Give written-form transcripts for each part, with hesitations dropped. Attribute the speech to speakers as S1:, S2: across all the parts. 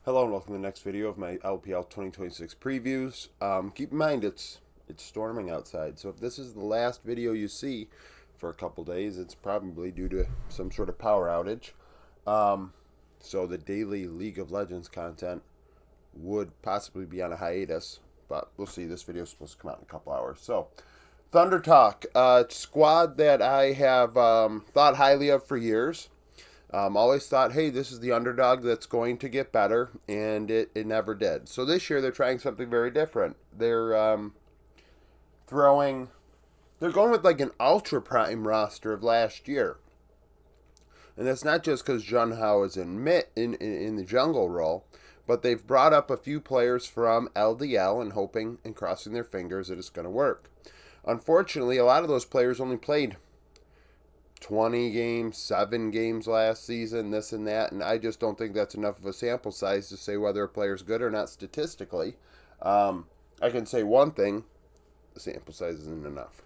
S1: Hello and welcome to the next video of my LPL 2026 previews. Keep in mind it's storming outside, so if this is the last video you see for a couple days, it's probably due to some sort of power outage. So the daily League of Legends content would possibly be on a hiatus, but we'll see. This video is supposed to come out in a couple hours. So ThunderTalk, squad that I have thought highly of for years. Always thought, hey, this is the underdog that's going to get better, and it never did. So this year they're trying something very different. Throwing, they're going with like an ultra prime roster of last year, and that's not just because Jun Hao is in the jungle role, but they've brought up a few players from LDL and hoping and crossing their fingers that it's going to work. Unfortunately, a lot of those players only played 20 games, 7 games last season, this and that, and I just don't think that's enough of a sample size to say whether a player's good or not statistically. I can say one thing, the sample size isn't enough.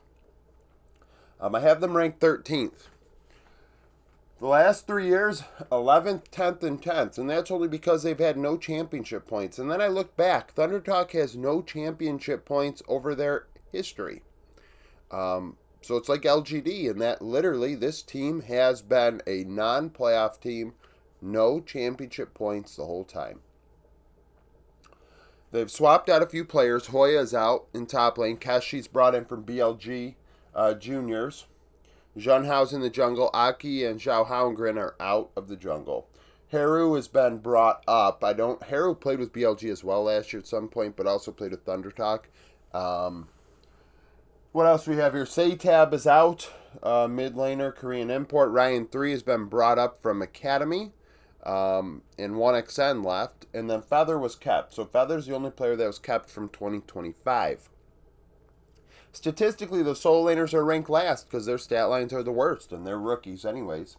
S1: I have them ranked 13th. The last 3 years, 11th, 10th, and 10th, and that's only because they've had no championship points. And then I look back, ThunderTalk has no championship points over their history. So it's like LGD, in that literally this team has been a non-playoff team, no championship points the whole time. They've swapped out a few players. Hoya is out in top lane. Keshi's brought in from BLG juniors. Junhao's in the jungle. Aki and Zhao Haungren are out of the jungle. Haru has been brought up. Haru played with BLG as well last year at some point, but also played with ThunderTalk. What else we have here? Saytab is out. Mid laner, Korean import. Ryan 3 has been brought up from Academy. And 1XN left. And then Feather was kept. So Feather's the only player that was kept from 2025. Statistically, the solo laners are ranked last because their stat lines are the worst. And they're rookies anyways.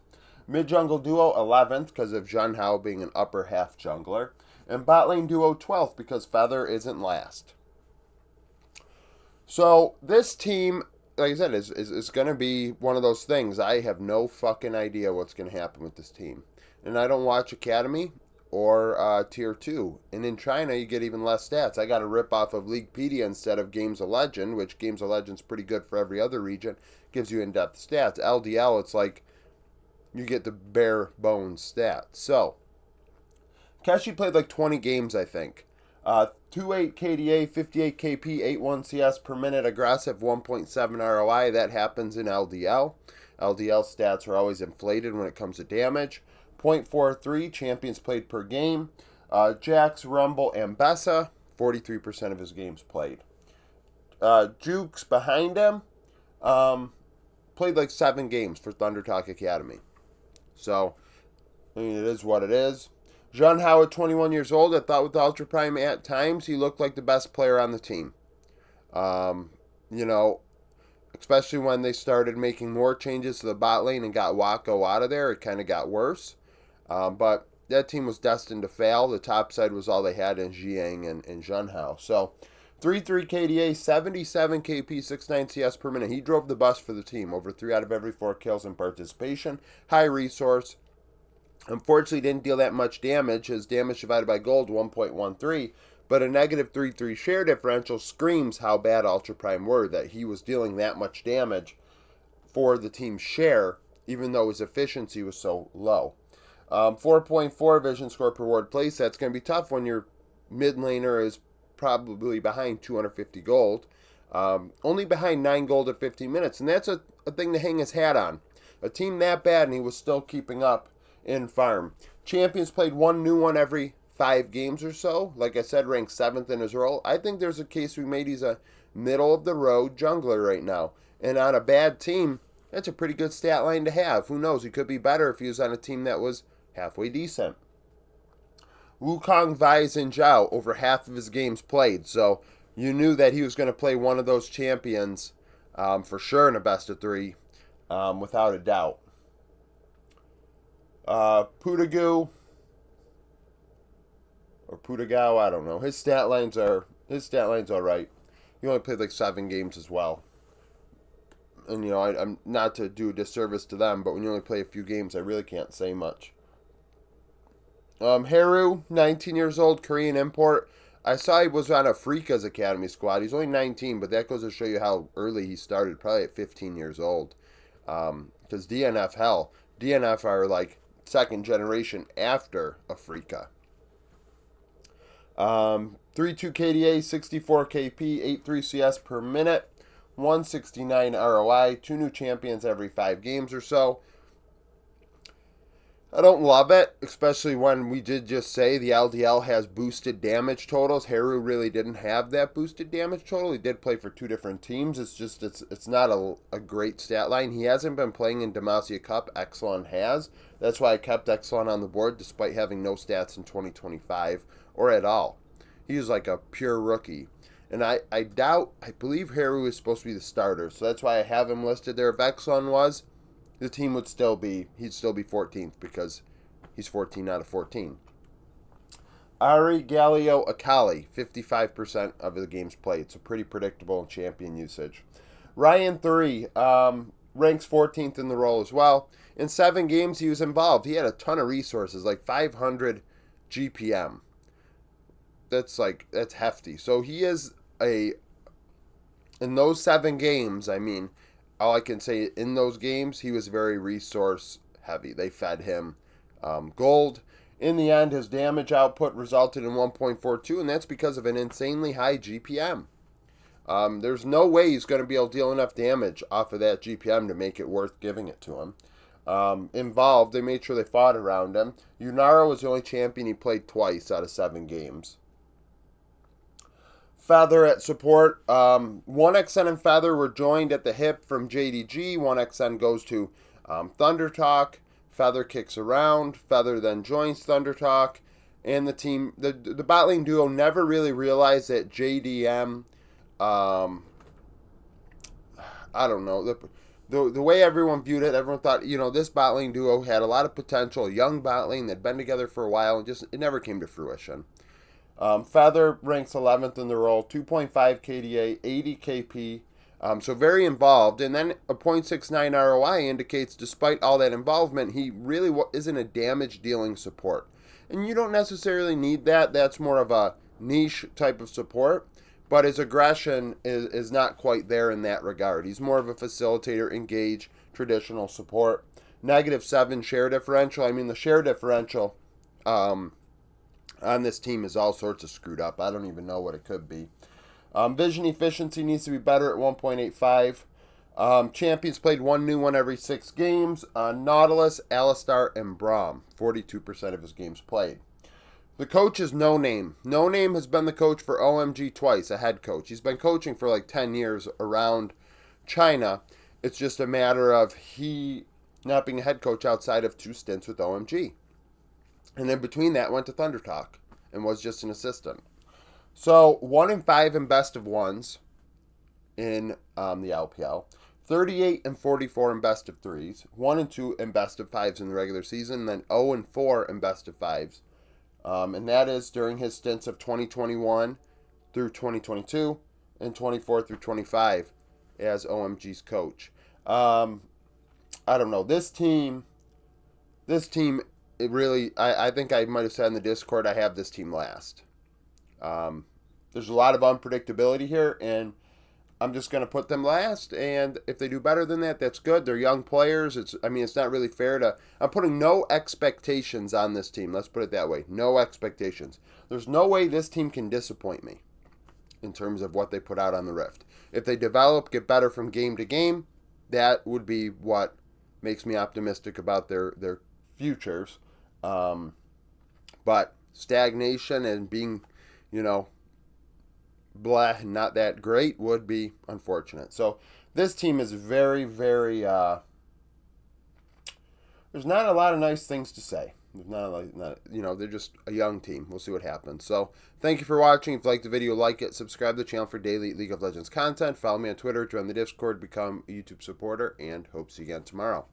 S1: Mid jungle duo 11th because of Jun Hao being an upper half jungler. And bot lane duo 12th because Feather isn't last. So this team, like I said, is going to be one of those things. I have no fucking idea what's going to happen with this team. And I don't watch Academy or Tier 2. And in China, you get even less stats. I got a rip off of Leaguepedia instead of Games of Legend, which Games of Legend's pretty good for every other region. Gives you in-depth stats. LDL, it's like you get the bare bones stats. So, Keshi played like 20 games, I think. 2.8 KDA, 58 KP, 8.1 CS per minute, aggressive, 1.7 ROI. That happens in LDL. LDL stats are always inflated when it comes to damage. 0.43 champions played per game. Jax, Rumble, and Bessa, 43% of his games played. Jukes behind him played like 7 games for ThunderTalk Academy. So, I mean, it is what it is. Jun Hao at 21 years old, I thought with the Ultra Prime at times, he looked like the best player on the team. You know, especially when they started making more changes to the bot lane and got Wako out of there, it kind of got worse. But that team was destined to fail. The top side was all they had in Jiang and Jun Hao. So, 3.3 KDA, 77 KP, 6.9 CS per minute. He drove the bus for the team. Over 3 out of every 4 kills in participation. High resource. Unfortunately, didn't deal that much damage. His damage divided by gold, 1.13. But a negative 3.3 share differential screams how bad Ultra Prime were, that he was dealing that much damage for the team's share, even though his efficiency was so low. 4.4 vision score per ward place. That's going to be tough when your mid laner is probably behind 250 gold. Only behind 9 gold at 15 minutes. And that's a thing to hang his hat on. A team that bad, and he was still keeping up in farm. Champions played one new one every 5 games or so. Like I said, ranked 7th in his role. I think there's a case we made he's a middle-of-the-road jungler right now. And on a bad team, that's a pretty good stat line to have. Who knows? He could be better if he was on a team that was halfway decent. Wukong, Vise, and Zhao, over half of his games played. So you knew that he was going to play one of those champions for sure in a best-of-3, without a doubt. Putagu or Putagao, I don't know. His stat line's all right. He only played like 7 games as well. And you know, I'm not to do a disservice to them, but when you only play a few games, I really can't say much. Haru, 19 years old, Korean import. I saw he was on Afrika's academy squad. He's only 19, but that goes to show you how early he started, probably at 15 years old. Because DNF are like second generation after Afrika. 3.2 KDA, 64 KP, 8.3 CS per minute, 169 ROI, 2 new champions every 5 games or so. I don't love it, especially when we did just say the LDL has boosted damage totals. Haru really didn't have that boosted damage total. He did play for 2 different teams. It's not a great stat line. He hasn't been playing in Demacia Cup. Exelon has. That's why I kept Exelon on the board despite having no stats in 2025 or at all. He was like a pure rookie. And I believe Haru is supposed to be the starter. So that's why I have him listed there. If Exelon was, the team he'd still be 14th because he's 14 out of 14. Ari Galio Akali, 55% of the games played, so pretty predictable in champion usage. Ryan 3 ranks 14th in the role as well. In 7 games he was involved. He had a ton of resources, like 500 GPM. That's hefty. So he is in those 7 games, all I can say, in those games, he was very resource heavy. They fed him gold. In the end, his damage output resulted in 1.42, and that's because of an insanely high GPM. There's no way he's going to be able to deal enough damage off of that GPM to make it worth giving it to him. Involved, they made sure they fought around him. Yunara was the only champion he played twice out of 7 games. Feather at support. 1XN and Feather were joined at the hip from JDG. 1XN goes to ThunderTalk. Feather kicks around. Feather then joins ThunderTalk. And the team, the bot lane duo never really realized that JDM, I don't know, the way everyone viewed it, everyone thought, this bot lane duo had a lot of potential. A young bot lane that'd been together for a while, and it never came to fruition. Feather ranks 11th in the role, 2.5 KDA, 80 KP, so very involved. And then a 0.69 ROI indicates despite all that involvement, he really isn't a damage-dealing support. And you don't necessarily need that. That's more of a niche type of support. But his aggression is not quite there in that regard. He's more of a facilitator, engage, traditional support. -7 share differential. The share differential on this team is all sorts of screwed up. I don't even know what it could be. Vision efficiency needs to be better at 1.85. Champions played 1 new one every 6 games. Nautilus, Alistar, and Braum. 42% of his games played. The coach is No Name. No Name has been the coach for OMG twice, a head coach. He's been coaching for like 10 years around China. It's just a matter of he not being a head coach outside of 2 stints with OMG. And then between that, went to ThunderTalk and was just an assistant. So 1-5 in best of ones in the LPL, 38 and 44 in best of threes, 1-2 in best of fives in the regular season, and then 0-4 in best of fives. And that is during his stints of 2021 through 2022 and 24 through 25 as OMG's coach. I don't know. This team, it really, I think I might have said in the Discord, I have this team last. There's a lot of unpredictability here, and I'm just going to put them last, and if they do better than that, that's good. They're young players. It's not really fair to... I'm putting no expectations on this team. Let's put it that way. No expectations. There's no way this team can disappoint me in terms of what they put out on the Rift. If they develop, get better from game to game, that would be what makes me optimistic about their futures. But stagnation and being, not that great would be unfortunate. So this team is very, very, there's not a lot of nice things to say. They're just a young team. We'll see what happens. So thank you for watching. If you liked the video, like it, subscribe to the channel for daily League of Legends content. Follow me on Twitter, join the Discord, become a YouTube supporter, and hope to see you again tomorrow.